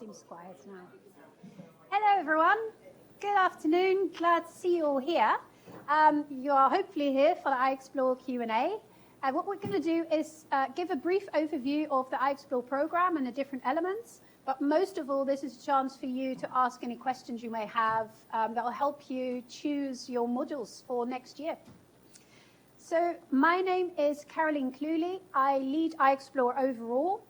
seems quiet now. Hello, everyone. Good afternoon. Glad to see you all here. You are hopefully here for the iexplore Q&A. What we're going to do is give a brief overview of the iexplore program and the different elements. But most of all, this is a chance for you to ask any questions you may have that will help you choose your modules for next year. So my name is Caroline Cluley. I lead iexplore overall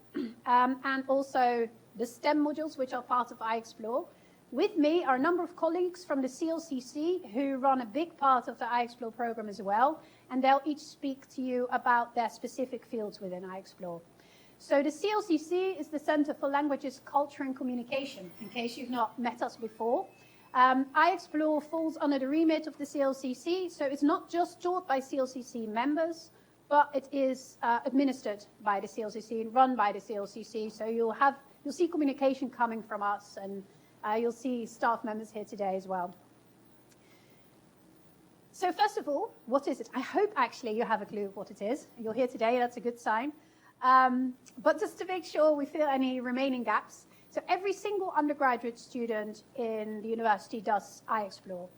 and also the STEM modules, which are part of iexplore. With me are a number of colleagues from the CLCC who run a big part of the iexplore program as well, and they'll each speak to you about their specific fields within iexplore. So the CLCC is the Center for Languages, Culture and Communication, in case you've not met us before. iexplore falls under the remit of the CLCC, so it's not just taught by CLCC members, but it is administered by the CLCC and run by the CLCC. So you'll see communication coming from us, and you'll see staff members here today as well. So first of all, what is it? I hope actually you have a clue of what it is. You're here today, that's a good sign. But just to make sure we fill any remaining gaps, so every single undergraduate student in the university does iexplore.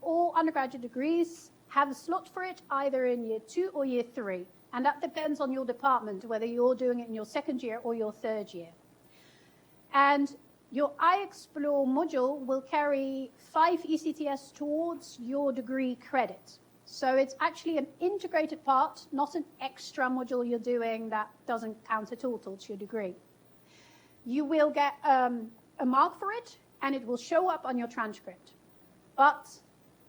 All undergraduate degrees have a slot for it either in year 2 or year 3. And that depends on your department, whether you're doing it in your second year or your third year. And your iexplore module will carry 5 ECTS towards your degree credit. So it's actually an integrated part, not an extra module you're doing that doesn't count at all towards your degree. You will get a mark for it, and it will show up on your transcript. But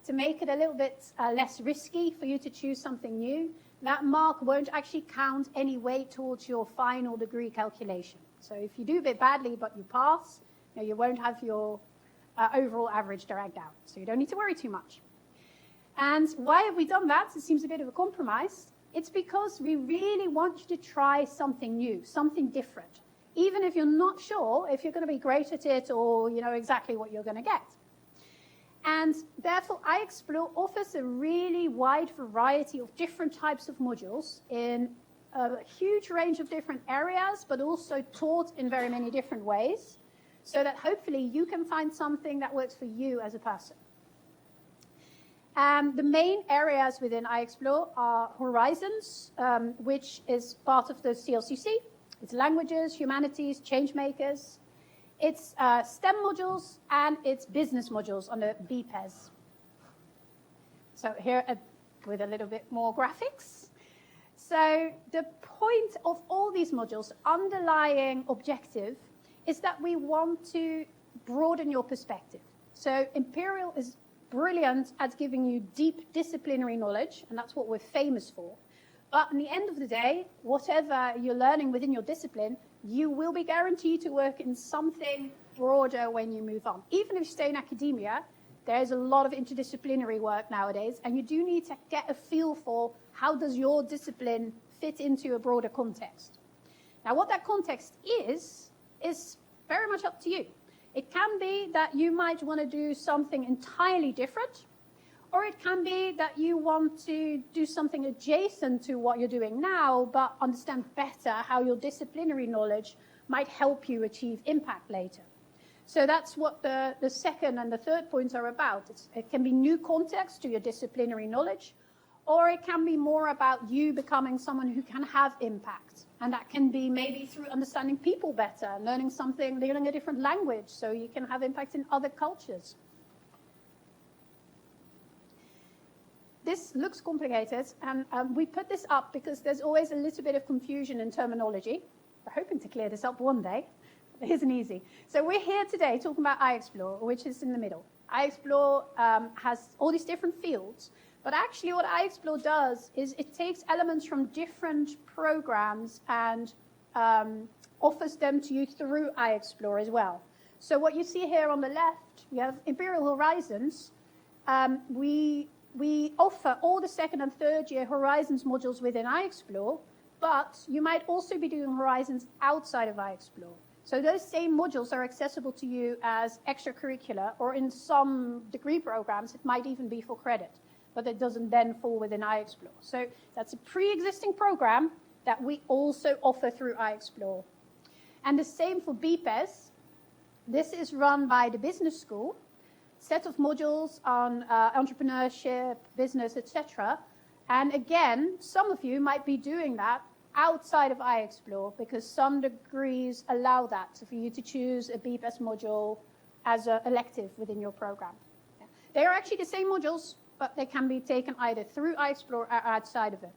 to make it a little bit less risky for you to choose something new, that mark won't actually count any weight towards your final degree calculation. So if you do a bit badly but you pass, you won't have your overall average dragged out. So you don't need to worry too much. And why have we done that? It seems a bit of a compromise. It's because we really want you to try something new, something different, even if you're not sure if you're going to be great at it or you know exactly what you're going to get. And therefore, iexplore offers a really wide variety of different types of modules in a huge range of different areas, but also taught in very many different ways, so that hopefully you can find something that works for you as a person. The main areas within iexplore are Horizons, which is part of the CLCC. It's languages, humanities, change makers. It's STEM modules, and it's business modules on the BPES. So here with a little bit more graphics. So the point of all these modules, underlying objective, is that we want to broaden your perspective. So Imperial is brilliant at giving you deep disciplinary knowledge, and that's what we're famous for. But in the end of the day, whatever you're learning within your discipline, you will be guaranteed to work in something broader when you move on. Even if you stay in academia, there's a lot of interdisciplinary work nowadays, and you do need to get a feel for how does your discipline fit into a broader context. Now, what that context is very much up to you. It can be that you might want to do something entirely different, or it can be that you want to do something adjacent to what you're doing now, but understand better how your disciplinary knowledge might help you achieve impact later. So that's what the second and the third points are about. It can be new context to your disciplinary knowledge, or it can be more about you becoming someone who can have impact. And that can be maybe through understanding people better, learning a different language, so you can have impact in other cultures. This looks complicated, and we put this up because there's always a little bit of confusion in terminology. We're hoping to clear this up one day. It isn't easy. So we're here today talking about iexplore, which is in the middle. iexplore has all these different fields, but actually what iexplore does is it takes elements from different programs and offers them to you through iexplore as well. So what you see here on the left, you have Imperial Horizons. We offer all the second and third year Horizons modules within iexplore, but you might also be doing Horizons outside of iexplore. So those same modules are accessible to you as extracurricular, or in some degree programs, it might even be for credit, but it doesn't then fall within iexplore. So that's a pre-existing program that we also offer through iexplore. And the same for BPES. This is run by the business school, set of modules on entrepreneurship, business, etc. And again, some of you might be doing that outside of iexplore because some degrees allow that, so for you to choose a BPAS module as an elective within your program. Yeah. They are actually the same modules, but they can be taken either through iexplore or outside of it.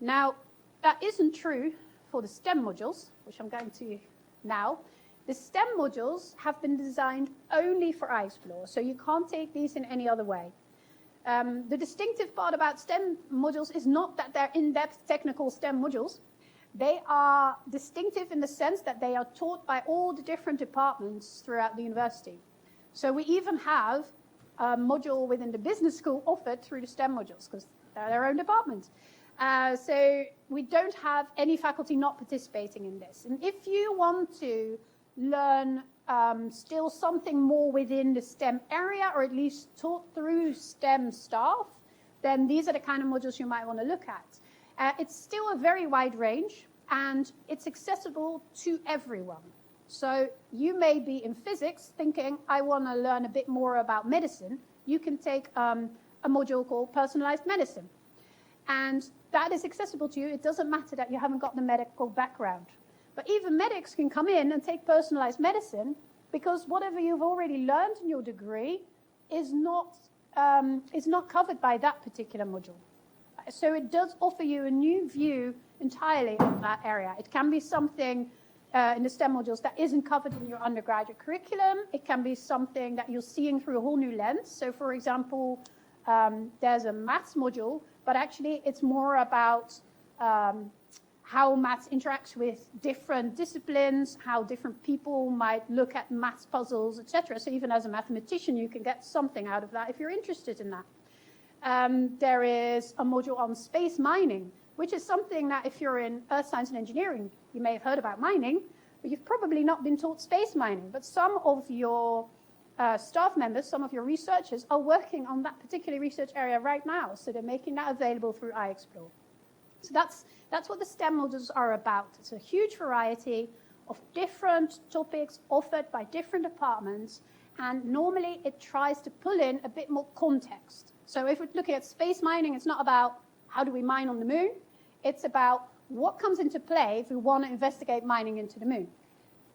Now, that isn't true for the STEM modules, which I'm going to now. The STEM modules have been designed only for iexplore, so you can't take these in any other way. The distinctive part about STEM modules is not that they're in-depth technical STEM modules. They are distinctive in the sense that they are taught by all the different departments throughout the university. So we even have a module within the business school offered through the STEM modules because they're their own department. So we don't have any faculty not participating in this. And if you want to learn still something more within the STEM area, or at least taught through STEM staff, then these are the kind of modules you might want to look at. It's still a very wide range, and it's accessible to everyone. So you may be in physics thinking, I want to learn a bit more about medicine. You can take a module called personalized medicine. And that is accessible to you. It doesn't matter that you haven't got the medical background. But even medics can come in and take personalized medicine because whatever you've already learned in your degree is not covered by that particular module. So it does offer you a new view entirely on that area. It can be something in the STEM modules that isn't covered in your undergraduate curriculum. It can be something that you're seeing through a whole new lens. So, for example, there's a maths module, but actually it's more about how maths interacts with different disciplines, how different people might look at maths puzzles, etc. So even as a mathematician, you can get something out of that if you're interested in that. There is a module on space mining, which is something that if you're in earth science and engineering, you may have heard about mining, but you've probably not been taught space mining. But some of your staff members, some of your researchers are working on that particular research area right now. So they're making that available through iexplore. So that's what the STEM modules are about. It's a huge variety of different topics offered by different departments, and normally it tries to pull in a bit more context. So if we're looking at space mining, it's not about how do we mine on the moon, it's about what comes into play if we want to investigate mining into the moon.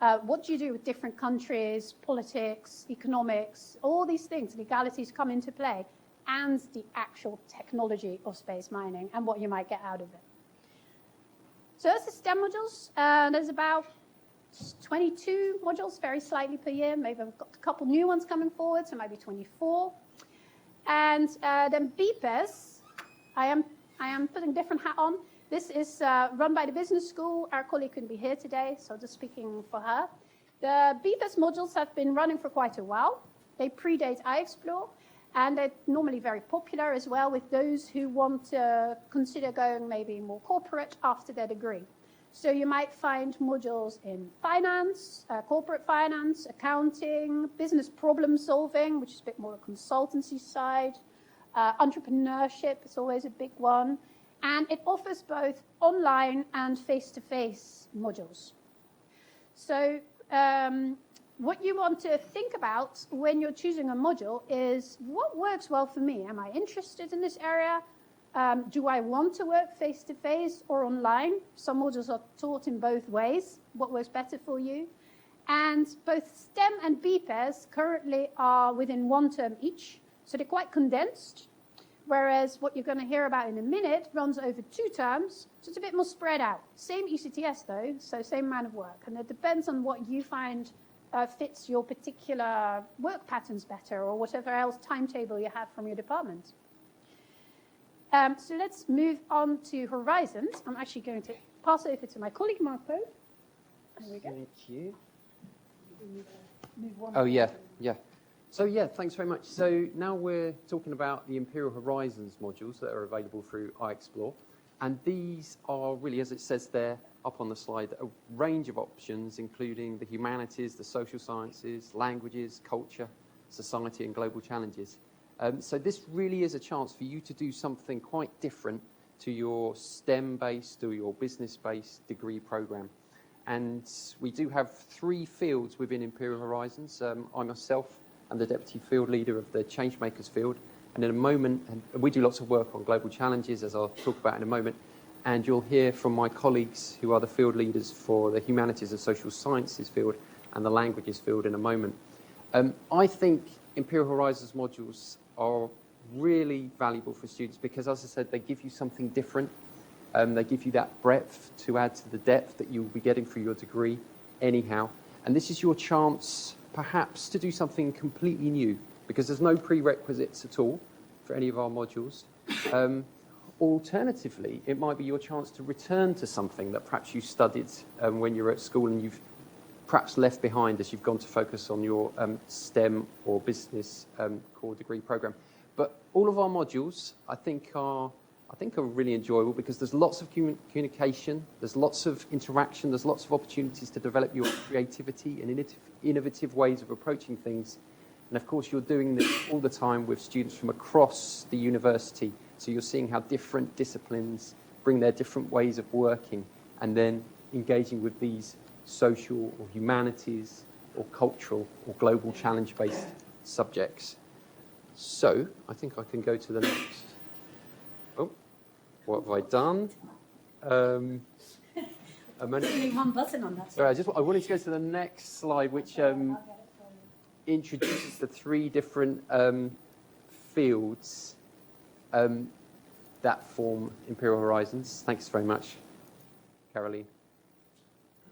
What do you do with different countries, politics, economics, all these things, legalities come into play, and the actual technology of space mining and what you might get out of it. So that's the STEM modules. There's about 22 modules, very slightly per year. Maybe I've got a couple new ones coming forward, so maybe 24. And then BPAS, I am putting a different hat on. This is run by the business school. Our colleague couldn't be here today, so just speaking for her. The BPAS modules have been running for quite a while. They predate iexplore. And they're normally very popular as well with those who want to consider going maybe more corporate after their degree. So you might find modules in finance, corporate finance, accounting, business problem solving, which is a bit more a consultancy side, entrepreneurship is always a big one. And it offers both online and face-to-face modules. So what you want to think about when you're choosing a module is what works well for me? Am I interested in this area? Do I want to work face-to-face or online? Some modules are taught in both ways. What works better for you? And both STEM and BPAS currently are within one term each, so they're quite condensed, whereas what you're going to hear about in a minute runs over 2 terms, so it's a bit more spread out. Same ECTS though, so same amount of work, and it depends on what you find fits your particular work patterns better or whatever else timetable you have from your department. So let's move on to Horizons. I'm actually going to pass over to my colleague, Marco. There we go. Thank you. Move one. Oh, yeah. So, yeah, thanks very much. So now we're talking about the Imperial Horizons modules that are available through iexplore. And these are really, as it says there, up on the slide, a range of options, including the humanities, the social sciences, languages, culture, society, and global challenges. So this really is a chance for you to do something quite different to your STEM-based or your business-based degree program. And we do have 3 fields within Imperial Horizons. I myself am the Deputy Field Leader of the Changemakers field. And in a moment, and we do lots of work on global challenges, as I'll talk about in a moment. And you'll hear from my colleagues who are the field leaders for the Humanities and Social Sciences field and the Languages field in a moment. I think Imperial Horizons modules are really valuable for students because, as I said, they give you something different. They give you that breadth to add to the depth that you'll be getting through your degree anyhow. And this is your chance, perhaps, to do something completely new because there's no prerequisites at all for any of our modules. Alternatively, it might be your chance to return to something that perhaps you studied when you were at school and you've perhaps left behind as you've gone to focus on your STEM or business core degree program. But all of our modules, I think are really enjoyable because there's lots of communication, there's lots of interaction, there's lots of opportunities to develop your creativity and innovative ways of approaching things. And of course, you're doing this all the time with students from across the university. So you're seeing how different disciplines bring their different ways of working and then engaging with these social or humanities or cultural or global challenge-based subjects. So I think I can go to the next. Oh, what have I done? Only one button on that. Sorry, I wanted to go to the next slide, which introduces the 3 different fields that form Imperial Horizons. Thanks very much, Caroline.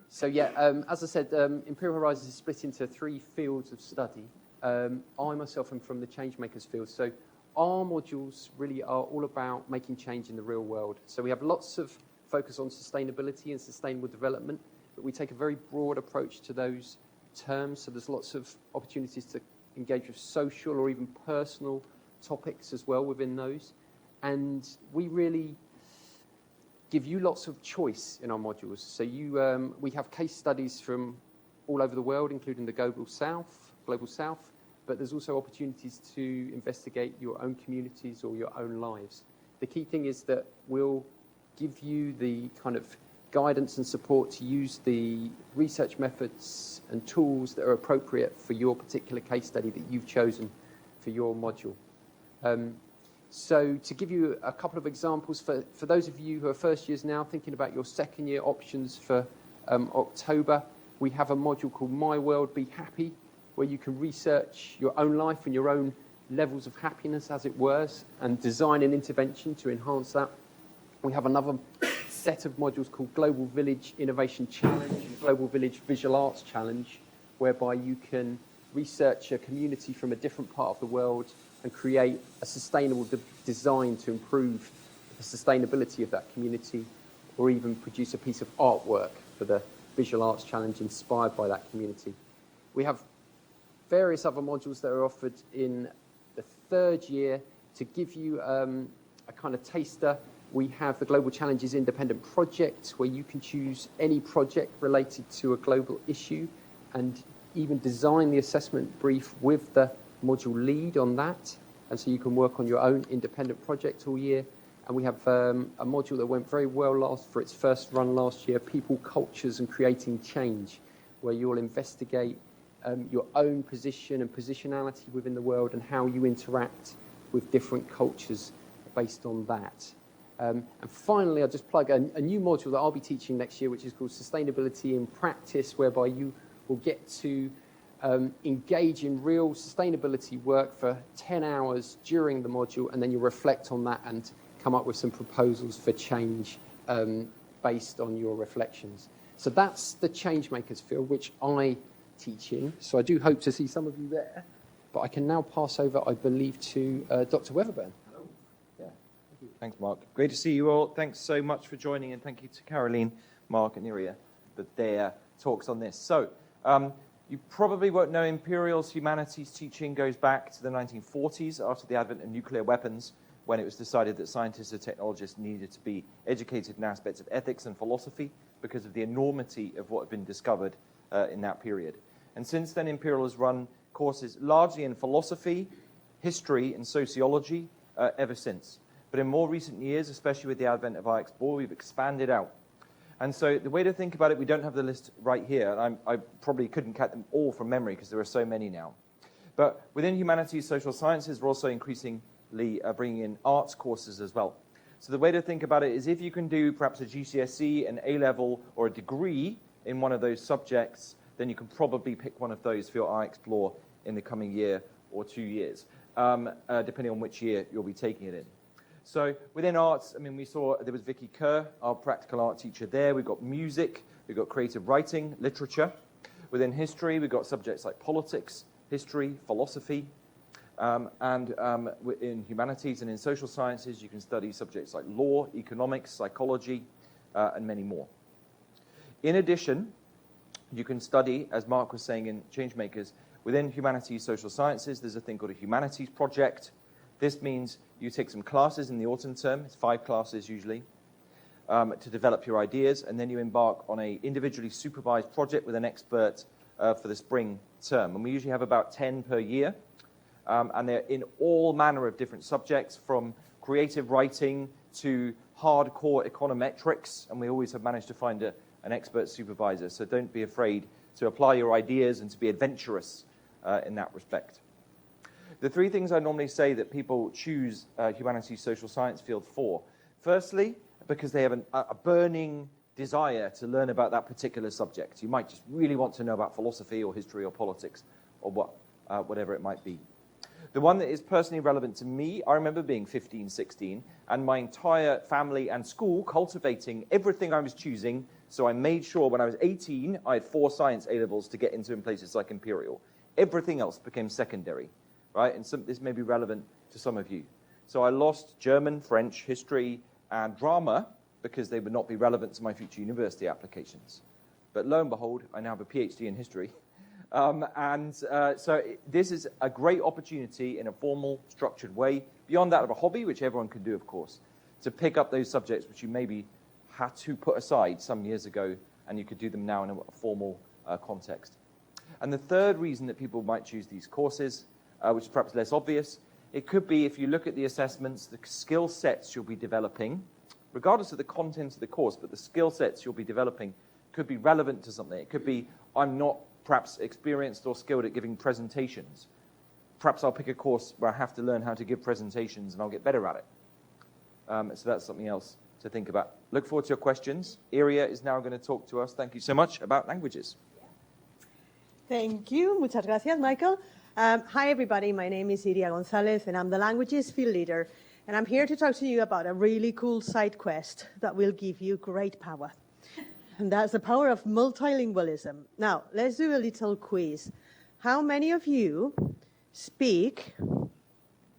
So yeah, as I said, Imperial Horizons is split into 3 fields of study. I myself am from the Changemakers field, so our modules really are all about making change in the real world. So we have lots of focus on sustainability and sustainable development, but we take a very broad approach to those terms. So there's lots of opportunities to engage with social or even personal topics as well within those. And we really give you lots of choice in our modules. So we have case studies from all over the world, including the global south, but there's also opportunities to investigate your own communities or your own lives. The key thing is that we'll give you the kind of guidance and support to use the research methods and tools that are appropriate for your particular case study that you've chosen for your module. So to give you a couple of examples, for those of you who are first years now thinking about your second year options for October, we have a module called My World, Be Happy, where you can research your own life and your own levels of happiness, as it were, and design an intervention to enhance that. We have another set of modules called Global Village Innovation Challenge and Global Village Visual Arts Challenge, whereby you can research a community from a different part of the world and create a sustainable design to improve the sustainability of that community, or even produce a piece of artwork for the Visual Arts Challenge inspired by that community. We have various other modules that are offered in the third year to give you a kind of taster. We have the Global Challenges Independent Project, where you can choose any project related to a global issue and even design the assessment brief with the module lead on that. And so you can work on your own independent project all year. And we have a module that went very well for its first run last year, People, Cultures and Creating Change, where you'll investigate your own position and positionality within the world and how you interact with different cultures based on that. And finally, I'll just plug a new module that I'll be teaching next year, which is called Sustainability in Practice, whereby you will get to engage in real sustainability work for 10 hours during the module, and then you reflect on that and come up with some proposals for change based on your reflections. So that's the Changemakers field, which I teach in. So I do hope to see some of you there. But I can now pass over, I believe, to Dr. Weatherburn. Hello. Yeah. Thank you. Thanks, Mark. Great to see you all. Thanks so much for joining, and thank you to Caroline, Mark, and Iria for their talks on this. So you probably won't know Imperial's humanities teaching goes back to the 1940s after the advent of nuclear weapons, when it was decided that scientists and technologists needed to be educated in aspects of ethics and philosophy because of the enormity of what had been discovered in that period. And since then, Imperial has run courses largely in philosophy, history, and sociology ever since. But in more recent years, especially with the advent of iexplore, we've expanded out. And so the way to think about it, we don't have the list right here. And I probably couldn't count them all from memory because there are so many now. But within humanities, social sciences, we're also increasingly bringing in arts courses as well. So the way to think about it is if you can do perhaps a GCSE, an A-level, or a degree in one of those subjects, then you can probably pick one of those for your iExplore in the coming year or 2 years, depending on which year you'll be taking it in. So within arts, I mean, we saw there was Vicky Kerr, our practical art teacher there. We've got music, we've got creative writing, literature. Within history, we've got subjects like politics, history, philosophy. In humanities and in social sciences, you can study subjects like law, economics, psychology, and many more. In addition, you can study, as Mark was saying in Changemakers, within humanities, social sciences, there's a thing called a humanities project. This means you take some classes in the autumn term, it's 5 classes usually, to develop your ideas, and then you embark on an individually supervised project with an expert for the spring term. And we usually have about 10 per year, and they're in all manner of different subjects, from creative writing to hardcore econometrics, and we always have managed to find an expert supervisor. So don't be afraid to apply your ideas and to be adventurous in that respect. The 3 things I normally say that people choose humanities social science field for. Firstly, because they have a burning desire to learn about that particular subject. You might just really want to know about philosophy or history or politics or whatever it might be. The one that is personally relevant to me, I remember being 15, 16, and my entire family and school cultivating everything I was choosing, so I made sure when I was 18, I had 4 science A-levels to get into in places like Imperial. Everything else became secondary, right? And this may be relevant to some of you. So I lost German, French, history, and drama because they would not be relevant to my future university applications. But lo and behold, I now have a PhD in history. So this is a great opportunity in a formal, structured way, beyond that of a hobby, which everyone can do, of course, to pick up those subjects which you maybe had to put aside some years ago, and you could do them now in a formal context. And the third reason that people might choose these courses, which is perhaps less obvious, it could be, if you look at the assessments, the skill sets you'll be developing, regardless of the content of the course, but the skill sets you'll be developing could be relevant to something. It could be, I'm not perhaps experienced or skilled at giving presentations. Perhaps I'll pick a course where I have to learn how to give presentations and I'll get better at it. So that's something else to think about. Look forward to your questions. Iria is now going to talk to us, thank you so much, about languages. Thank you. Muchas gracias, Michael. Hi, everybody. My name is Iria Gonzalez, and I'm the Languages Field Leader. And I'm here to talk to you about a really cool side quest that will give you great power. And that's the power of multilingualism. Now, let's do a little quiz. How many of you speak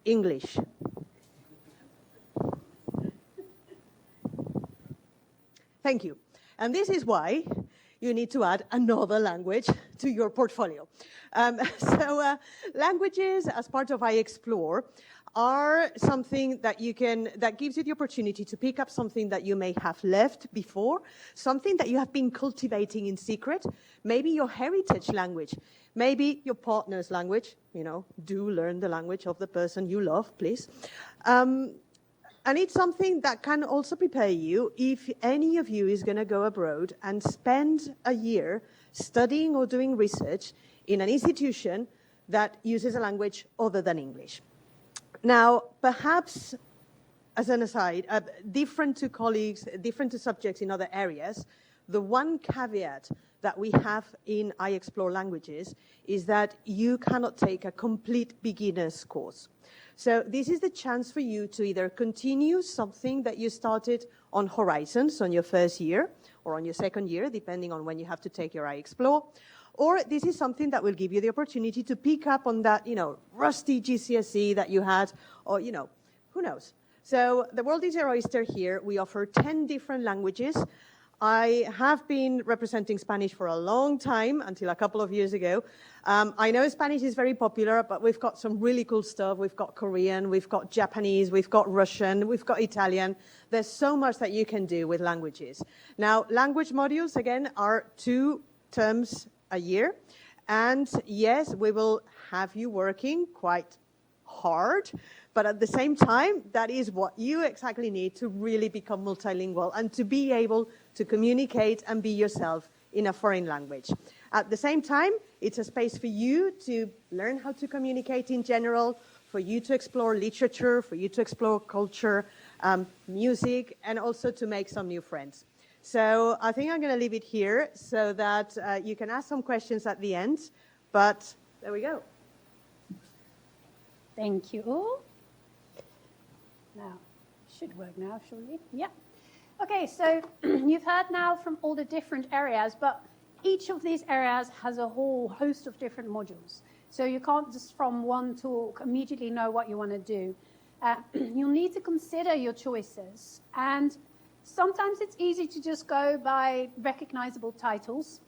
English? Thank you. And this is why you need to add another language to your portfolio. Languages, as part of iExplore, are something that that gives you the opportunity to pick up something that you may have left before, something that you have been cultivating in secret, maybe your heritage language, maybe your partner's language. Do learn the language of the person you love, please. And it's something that can also prepare you if any of you is going to go abroad and spend a year studying or doing research in an institution that uses a language other than English. Now, perhaps, as an aside, different to colleagues, different to subjects in other areas, the one caveat that we have in iExplore Languages is that you cannot take a complete beginner's course. So this is the chance for you to either continue something that you started on Horizons on your first year or on your second year, depending on when you have to take your iExplore, or this is something that will give you the opportunity to pick up on that, rusty GCSE that you had, or, who knows. So the world is your oyster here. We offer 10 different languages. I have been representing Spanish for a long time, until a couple of years ago. I know Spanish is very popular, but we've got some really cool stuff. We've got Korean, we've got Japanese, we've got Russian, we've got Italian. There's so much that you can do with languages. Now, language modules, again, are 2 terms a year. And yes, we will have you working quite hard, but at the same time, that is what you exactly need to really become multilingual and to be able to communicate and be yourself in a foreign language. At the same time, it's a space for you to learn how to communicate in general, for you to explore literature, for you to explore culture, music, and also to make some new friends. So I think I'm going to leave it here so that you can ask some questions at the end, but there we go. Thank you all. Now, should work now, surely. Yeah. Okay, so you've heard now from all the different areas, but each of these areas has a whole host of different modules. So you can't just from one talk immediately know what you want to do. You'll need to consider your choices. And sometimes it's easy to just go by recognizable titles,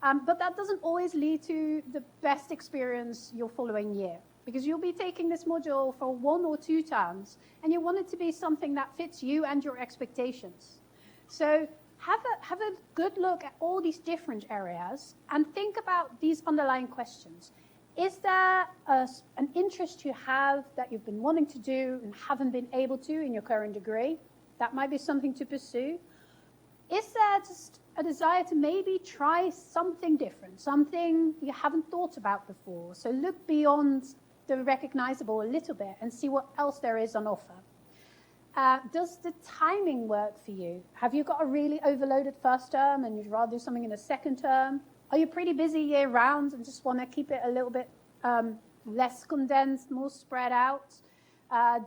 but that doesn't always lead to the best experience your following year, because you'll be taking this module for 1 or 2 terms, and you want it to be something that fits you and your expectations. So have a good look at all these different areas and think about these underlying questions. Is there an interest you have that you've been wanting to do and haven't been able to in your current degree? That might be something to pursue. Is there just a desire to maybe try something different, something you haven't thought about before? So look beyond the recognizable a little bit and see what else there is on offer. Does the timing work for you? Have you got a really overloaded first term and you'd rather do something in the second term? Are you pretty busy year round and just want to keep it a little bit less condensed, more spread out?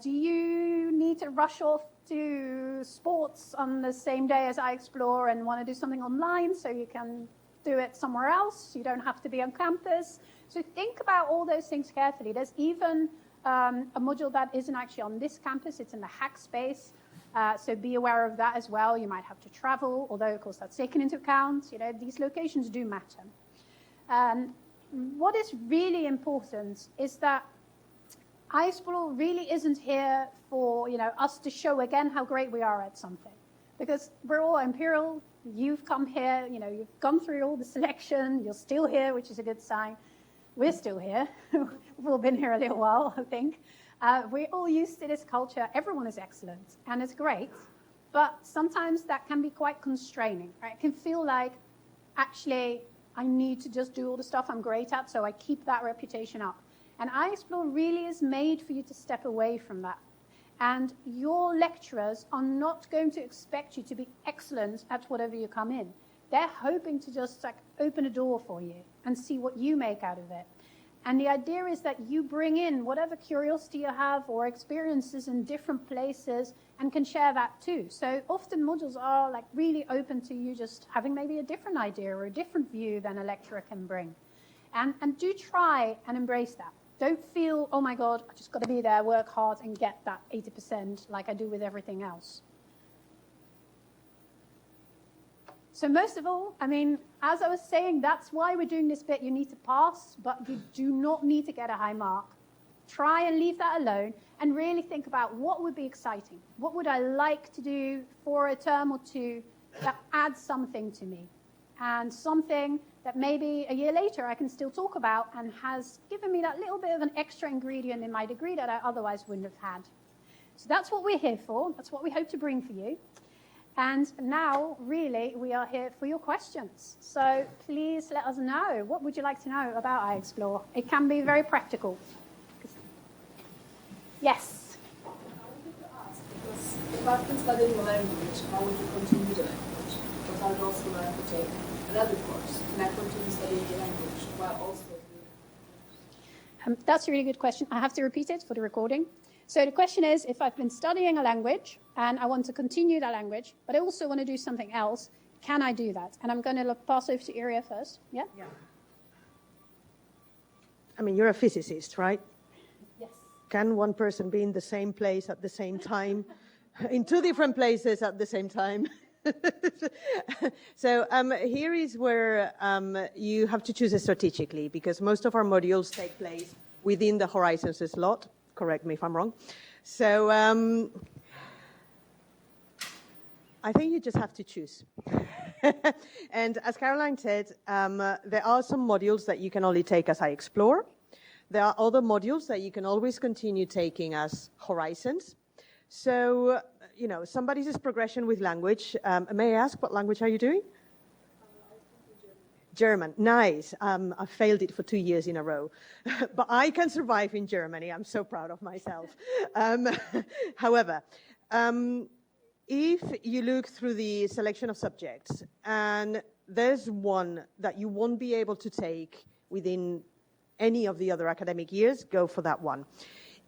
Do you need to rush off to sports on the same day as iexplore and want to do something online so you can do it somewhere else? You don't have to be on campus. So think about all those things carefully. There's even a module that isn't actually on this campus. It's in the hack space. So be aware of that as well. You might have to travel, although, of course, that's taken into account. You know, these locations do matter. What is really important is that iexplore really isn't here for, us to show again how great we are at something. Because we're all Imperial. You've come here, you've gone through all the selection. You're still here, which is a good sign. We're still here. We've all been here a little while, I think. We're all used to this culture. Everyone is excellent, and it's great. But sometimes that can be quite constraining. Right? It can feel like, actually, I need to just do all the stuff I'm great at, so I keep that reputation up. And iexplore really is made for you to step away from that. And your lecturers are not going to expect you to be excellent at whatever you come in. They're hoping to just open a door for you and see what you make out of it. And the idea is that you bring in whatever curiosity you have or experiences in different places and can share that too. So often modules are really open to you just having maybe a different idea or a different view than a lecturer can bring. And do try and embrace that. Don't feel, oh my God, I just got to be there, work hard and get that 80% like I do with everything else. So most of all, as I was saying, that's why we're doing this bit. You need to pass, but you do not need to get a high mark. Try and leave that alone and really think about what would be exciting. What would I like to do for a term or two that adds something to me? And something that maybe a year later I can still talk about and has given me that little bit of an extra ingredient in my degree that I otherwise wouldn't have had. So that's what we're here for. That's what we hope to bring for you. And now, really, we are here for your questions. So please let us know. What would you like to know about iexplore? It can be very practical. Yes? I wanted to ask, because if I've been studying the language, how would you continue the language? Because I would also learn to take another course. Can I continue studying the language while also doing That's a really good question. I have to repeat it for the recording. So the question is, if I've been studying a language and I want to continue that language, but I also want to do something else, can I do that? And I'm going to pass over to Iria first. Yeah? Yeah. You're a physicist, right? Yes. Can one person be in the same place at the same time, in 2 different places at the same time? So here is where you have to choose it strategically, because most of our modules take place within the Horizons slot. Correct me if I'm wrong. So I think you just have to choose. And as Caroline said, there are some modules that you can only take as iexplore. There are other modules that you can always continue taking as horizons. So, somebody's progression with language. May I ask, what language are you doing? German. Nice. I failed it for 2 years in a row. But I can survive in Germany. I'm so proud of myself. However, if you look through the selection of subjects, and there's one that you won't be able to take within any of the other academic years, go for that one.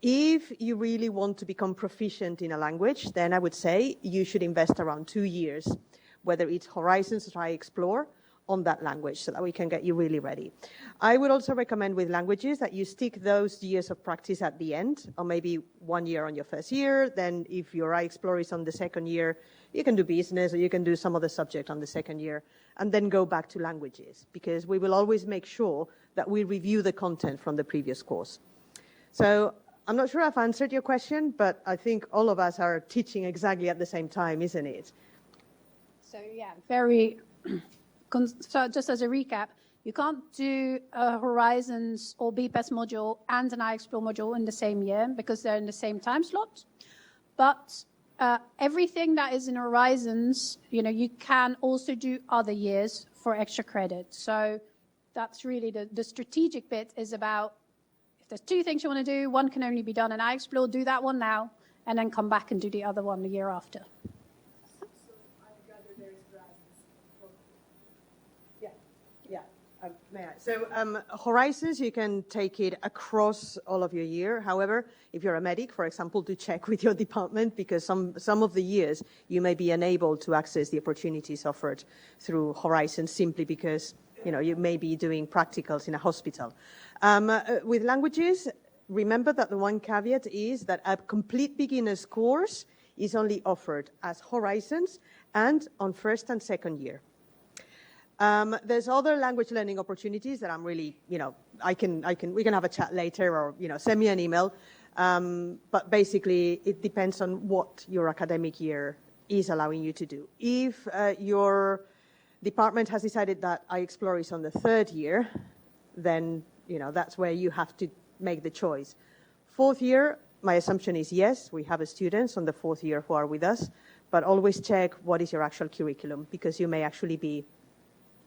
If you really want to become proficient in a language, then I would say you should invest around 2 years, whether it's Horizons or iExplore, on that language so that we can get you really ready. I would also recommend with languages that you stick those years of practice at the end, or maybe 1 year on your first year. Then if your iExplore is on the second year, you can do business or you can do some other subject on the second year, and then go back to languages, because we will always make sure that we review the content from the previous course. So I'm not sure I've answered your question, but I think all of us are teaching exactly at the same time, isn't it? So yeah, very... So just as a recap, you can't do a Horizons or BPES module and an iExplore module in the same year because they're in the same time slot. But everything that is in Horizons, you can also do other years for extra credit. So that's really the strategic bit is about, if there's 2 things you want to do, one can only be done in iExplore, do that one now, and then come back and do the other one the year after. So Horizons, you can take it across all of your year. However, if you're a medic, for example, do check with your department, because some of the years you may be unable to access the opportunities offered through Horizons simply because you may be doing practicals in a hospital. With languages, remember that the one caveat is that a complete beginner's course is only offered as Horizons and on first and second year. There's other language learning opportunities that I'm really, we can have a chat later, or, send me an email. But basically, it depends on what your academic year is allowing you to do. If your department has decided that iExplore is on the 3rd year, then, that's where you have to make the choice. 4th year, my assumption is yes, we have students on the 4th year who are with us, but always check what is your actual curriculum, because you may actually be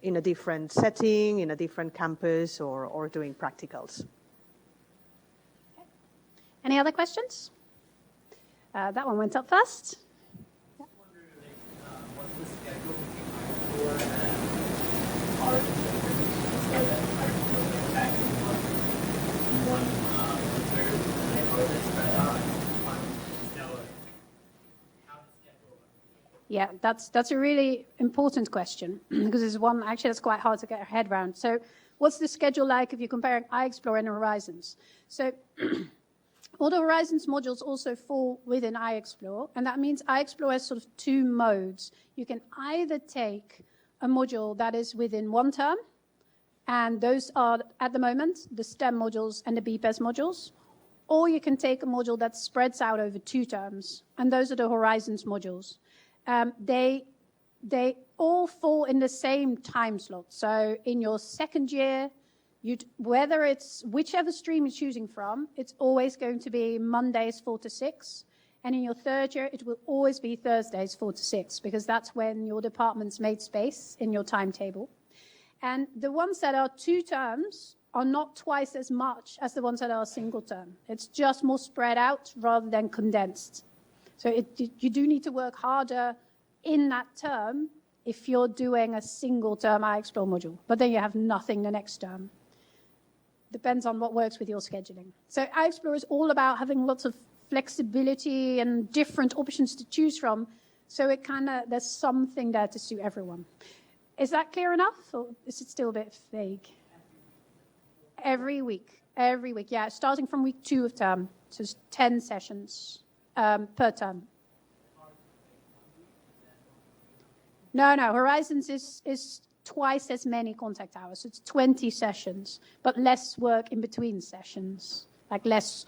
in a different setting, in a different campus, or doing practicals. Okay. Any other questions? That one went up first. Yeah. What's the schedule between iExplore and Yeah, that's a really important question because it's one actually that's quite hard to get our head around. So what's the schedule like if you're comparing iExplore and Horizons? So all the Horizons modules also fall within iExplore, and that means iExplore has sort of 2 modes. You can either take a module that is within 1 term, and those are, at the moment, the STEM modules and the BPES modules, or you can take a module that spreads out over 2 terms, and those are the Horizons modules. They all fall in the same time slot. So in your second year, whether it's whichever stream you're choosing from, it's always going to be Mondays 4 to 6. And in your 3rd year, it will always be Thursdays 4 to 6, because that's when your department's made space in your timetable. And the ones that are 2 terms are not twice as much as the ones that are a single term. It's just more spread out rather than condensed. So you do need to work harder in that term if you're doing a single term iExplore module, but then you have nothing the next term. Depends on what works with your scheduling. So iExplore is all about having lots of flexibility and different options to choose from, so there's something there to suit everyone. Is that clear enough, or is it still a bit vague? Every week, yeah, starting from week 2 of term, so it's 10 sessions. Per term. No, Horizons is twice as many contact hours. It's 20 sessions, but less work in between sessions, like less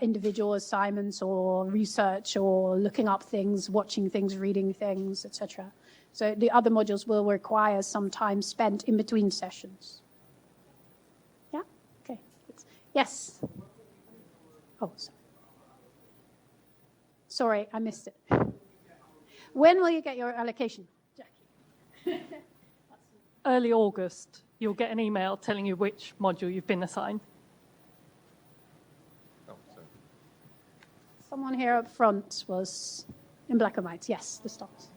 individual assignments or research or looking up things, watching things, reading things, etc. So the other modules will require some time spent in between sessions. Yeah? Okay. Yes. Oh, sorry. Sorry, I missed it. When will you get your allocation, Jackie? Early August, you'll get an email telling you which module you've been assigned. Oh, sorry. Someone here up front was in black and white. Yes, the stars.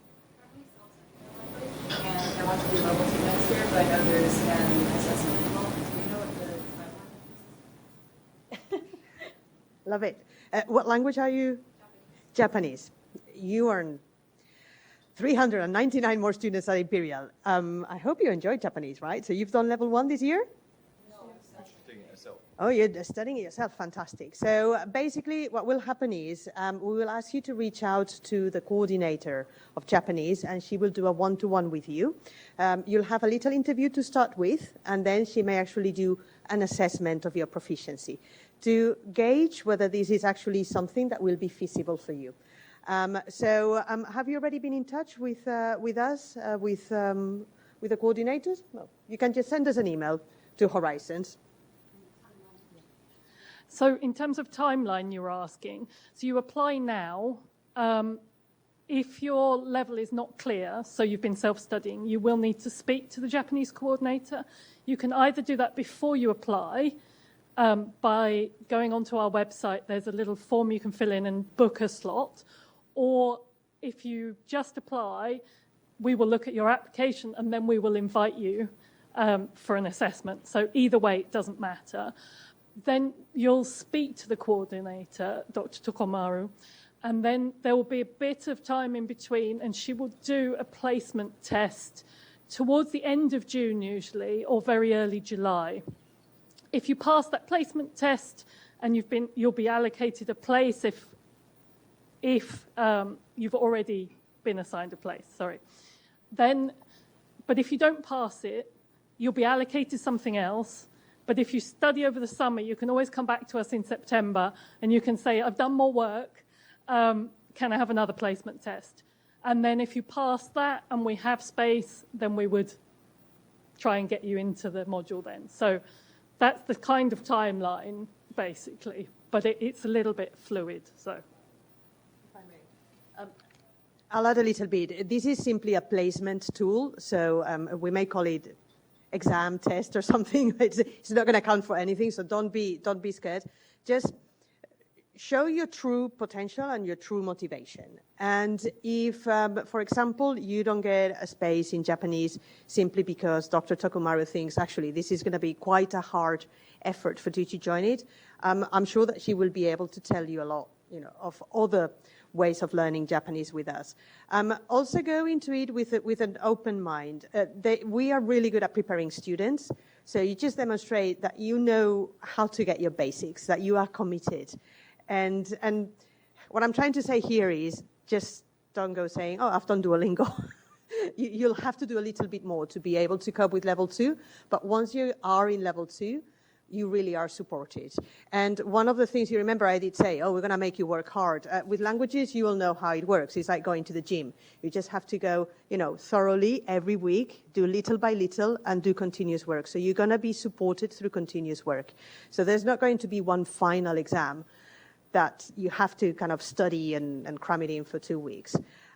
And I want to do level 2 next year, but I know there's an assessment involved. Do you know what the timeline is? Love it. What language are you? Japanese. You earn 399 more students at Imperial. I hope you enjoyed Japanese, right? So you've done level 1 this year? Doing it yourself. Oh, you're studying it yourself. Fantastic. So basically what will happen is we will ask you to reach out to the coordinator of Japanese, and she will do a one-to-one with you. You'll have a little interview to start with, and then she may actually do an assessment of your proficiency to gauge whether this is actually something that will be feasible for you. Have you already been in touch with us, with the coordinators? No. You can just send us an email to Horizons. So in terms of timeline, you were asking, so you apply now. If your level is not clear, so you've been self-studying, you will need to speak to the Japanese coordinator. You can either do that before you apply, by going onto our website. There's a little form you can fill in and book a slot. Or if you just apply, we will look at your application and then we will invite you for an assessment. So either way, it doesn't matter. Then you'll speak to the coordinator, Dr. Tokomaru, and then there will be a bit of time in between, and she will do a placement test towards the end of June usually, or very early July. If you pass that placement test and you'll be allocated a place if you've already been assigned a place, but if you don't pass it, you'll be allocated something else. But if you study over the summer, you can always come back to us in September and you can say, I've done more work, can I have another placement test? And then if you pass that and we have space, then we would try and get you into the module then. So that's the kind of timeline, basically, but it's a little bit fluid, so. If I may. I'll add a little bit. This is simply a placement tool, so we may call it exam test or something. It's not going to count for anything, so don't be scared. Just show your true potential and your true motivation. And if, for example, you don't get a space in Japanese simply because Dr. Tokumaru thinks, actually, this is going to be quite a hard effort for you to join it, I'm sure that she will be able to tell you a lot, of other ways of learning Japanese with us. Also go into it with an open mind. We are really good at preparing students, so you just demonstrate that you know how to get your basics, that you are committed. And what I'm trying to say here is just don't go saying, oh, I've done Duolingo. You'll have to do a little bit more to be able to cope with level 2. But once you are in level 2, you really are supported. And one of the things you remember I did say, we're going to make you work hard. With languages, you will know how it works. It's like going to the gym. You just have to go, thoroughly every week, do little by little, and do continuous work. So you're going to be supported through continuous work. So there's not going to be one final exam that you have to kind of study and cram it in for 2 weeks.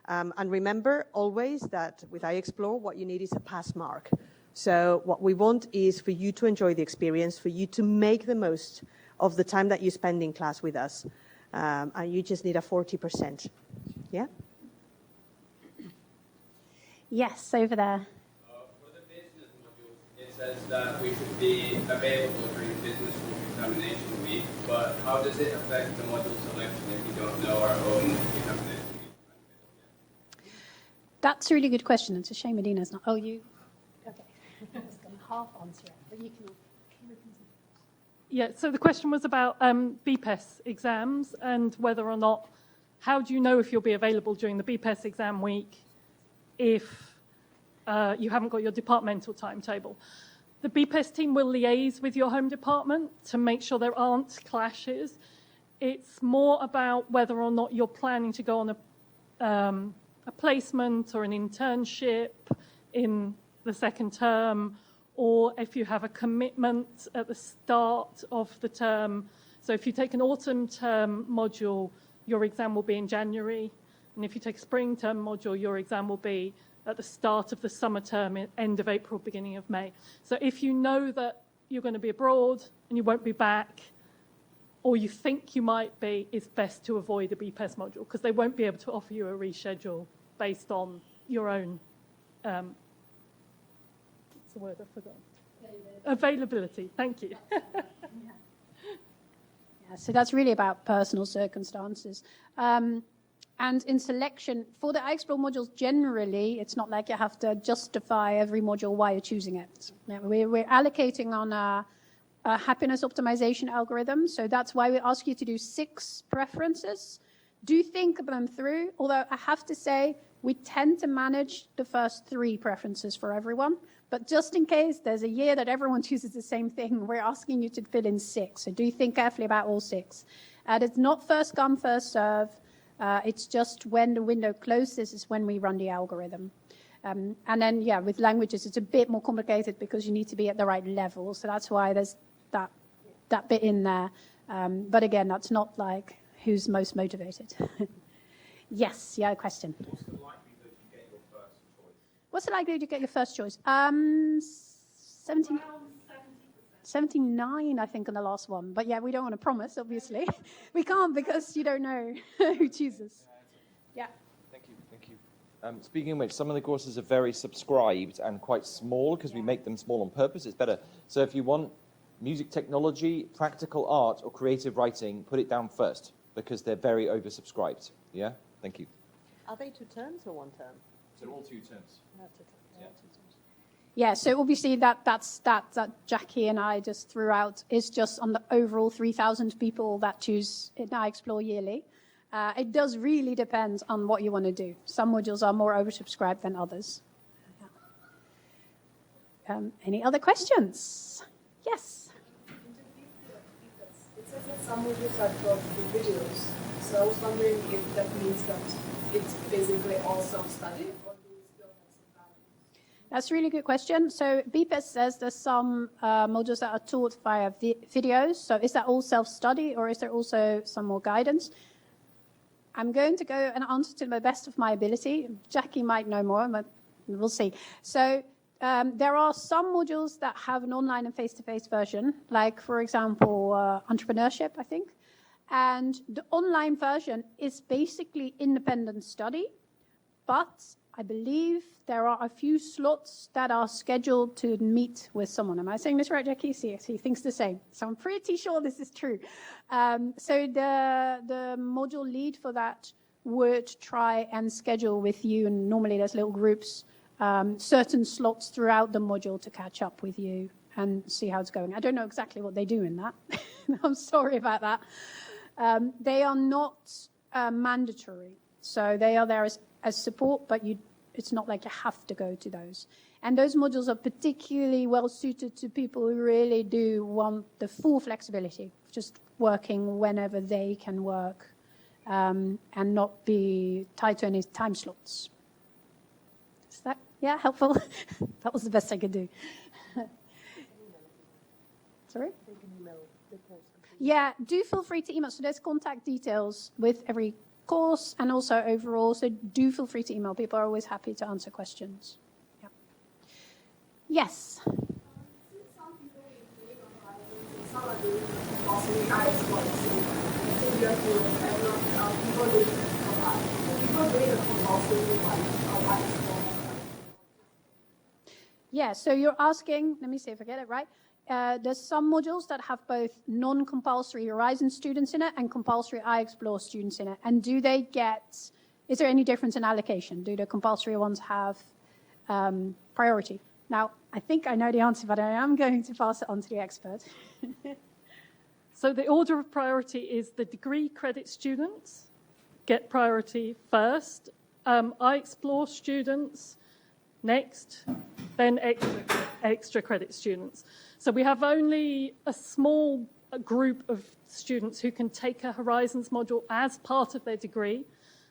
And remember always that with iexplore, what you need is a pass mark. So what we want is for you to enjoy the experience, for you to make the most of the time that you spend in class with us. And you just need a 40%. Yeah? Yes, over there. For the business module, it says that we should be available during business school examination week, but how does it affect the module selection if we don't know our own examination week? That's a really good question. It's a shame Medina's not. Oh, you? Okay. I was going to half answer it, but you can. Yeah, so the question was about BPES exams and whether or not, how do you know if you'll be available during the BPES exam week if you haven't got your departmental timetable? The BPES team will liaise with your home department to make sure there aren't clashes. It's more about whether or not you're planning to go on a placement or an internship in the second term, or if you have a commitment at the start of the term. So if you take an autumn term module, your exam will be in January. And if you take a spring term module, your exam will be at the start of the summer term, end of April, beginning of May. So if you know that you're going to be abroad and you won't be back, or you think you might be, it's best to avoid a BPES module because they won't be able to offer you a reschedule based on your own, what's the word I forgot? Availability. Thank you. Yeah, so that's really about personal circumstances. And in selection, for the iExplore modules, generally, it's not like you have to justify every module why you're choosing it. We're allocating on a happiness optimization algorithm, so that's why we ask you to do 6 preferences. Do think them through, although I have to say, we tend to manage the first 3 preferences for everyone, but just in case there's a year that everyone chooses the same thing, we're asking you to fill in 6, so do think carefully about all 6. And it's not first come, first serve. It's just when the window closes is when we run the algorithm. And then, yeah, with languages, it's a bit more complicated because you need to be at the right level. So that's why there's that bit in there. But again, that's not like who's most motivated. Yes, yeah, question. What's the likelihood you get your first choice? What's the likelihood you get your first choice? 79, I think, on the last one. But yeah, we don't want to promise, obviously. We can't because you don't know who chooses. Yeah. Thank you. Speaking of which, some of the courses are very subscribed and quite small because we make them small on purpose. It's better. So if you want music technology, practical art, or creative writing, put it down first because they're very oversubscribed. Yeah? Thank you. Are they 2 terms or 1 term? They're all 2 terms. No, 2 terms. Yeah. Yeah, so obviously that Jackie and I just threw out is just on the overall 3,000 people that choose iExplore yearly. It does really depend on what you want to do. Some modules are more oversubscribed than others. Any other questions? Yes? It says that some modules are taught through videos. So I was wondering if that means that it's basically all self-study, or do we still have some values? That's a really good question. So BPES says there's some modules that are taught via videos. So is that all self-study, or is there also some more guidance? I'm going to go and answer to the best of my ability. Jackie might know more, but we'll see. So there are some modules that have an online and face-to-face version, like, for example, entrepreneurship, I think. And the online version is basically independent study, but I believe there are a few slots that are scheduled to meet with someone. Am I saying this right, Jackie? See, he thinks the same. So I'm pretty sure this is true. So the module lead for that would try and schedule with you, and normally there's little groups, certain slots throughout the module to catch up with you and see how it's going. I don't know exactly what they do in that. I'm sorry about that. They are not mandatory. So they are there as support, but it's not like you have to go to those. And those modules are particularly well suited to people who really do want the full flexibility, just working whenever they can work and not be tied to any time slots. Is that, yeah, helpful? That was the best I could do. Sorry? Yeah, do feel free to email. So there's contact details with every course and also overall. So do feel free to email. People are always happy to answer questions. Yeah. Yes. Some people believe on and some are doing also in iExplore. So you have to people doing the compulsory one on iExplore. Yeah, so you're asking, let me see if I get it right. There's some modules that have both non-compulsory Horizon students in it and compulsory iExplore students in it. And do they get, is there any difference in allocation? Do the compulsory ones have priority? Now, I think I know the answer, but I am going to pass it on to the expert. So the order of priority is the degree credit students get priority first, iExplore students next, then extra credit students. So we have only a small group of students who can take a Horizons module as part of their degree,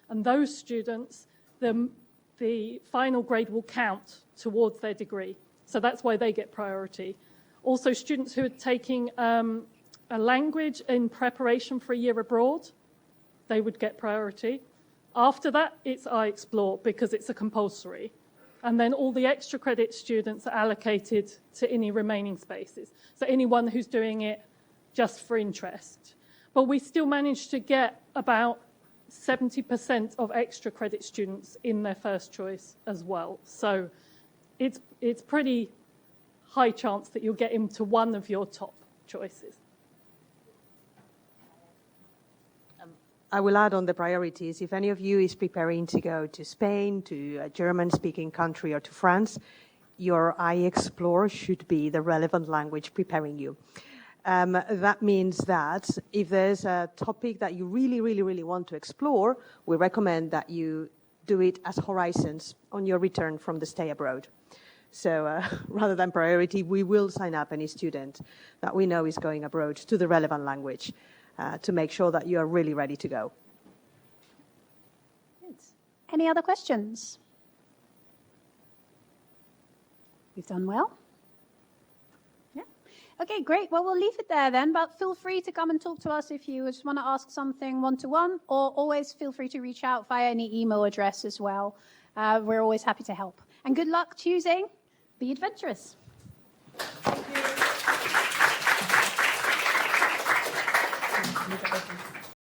and those students, the final grade will count towards their degree. So that's why they get priority. Also, students who are taking a language in preparation for a year abroad, they would get priority. After that, it's iexplore because it's a compulsory. And then all the extra credit students are allocated to any remaining spaces. So anyone who's doing it just for interest. But we still manage to get about 70% of extra credit students in their first choice as well. So it's pretty high chance that you'll get into one of your top choices. I will add on the priorities. If any of you is preparing to go to Spain, to a German-speaking country, or to France, your iexplore should be the relevant language preparing you. That means that if there's a topic that you really, really, really want to explore, we recommend that you do it as horizons on your return from the stay abroad. So rather than priority, we will sign up any student that we know is going abroad to the relevant language to make sure that you are really ready to go. Good. Any other questions? We've done well. Yeah. Okay, great. Well, we'll leave it there then, but feel free to come and talk to us if you just want to ask something one-to-one, or always feel free to reach out via any email address as well. We're always happy to help. And good luck choosing Be Adventurous. Thank you.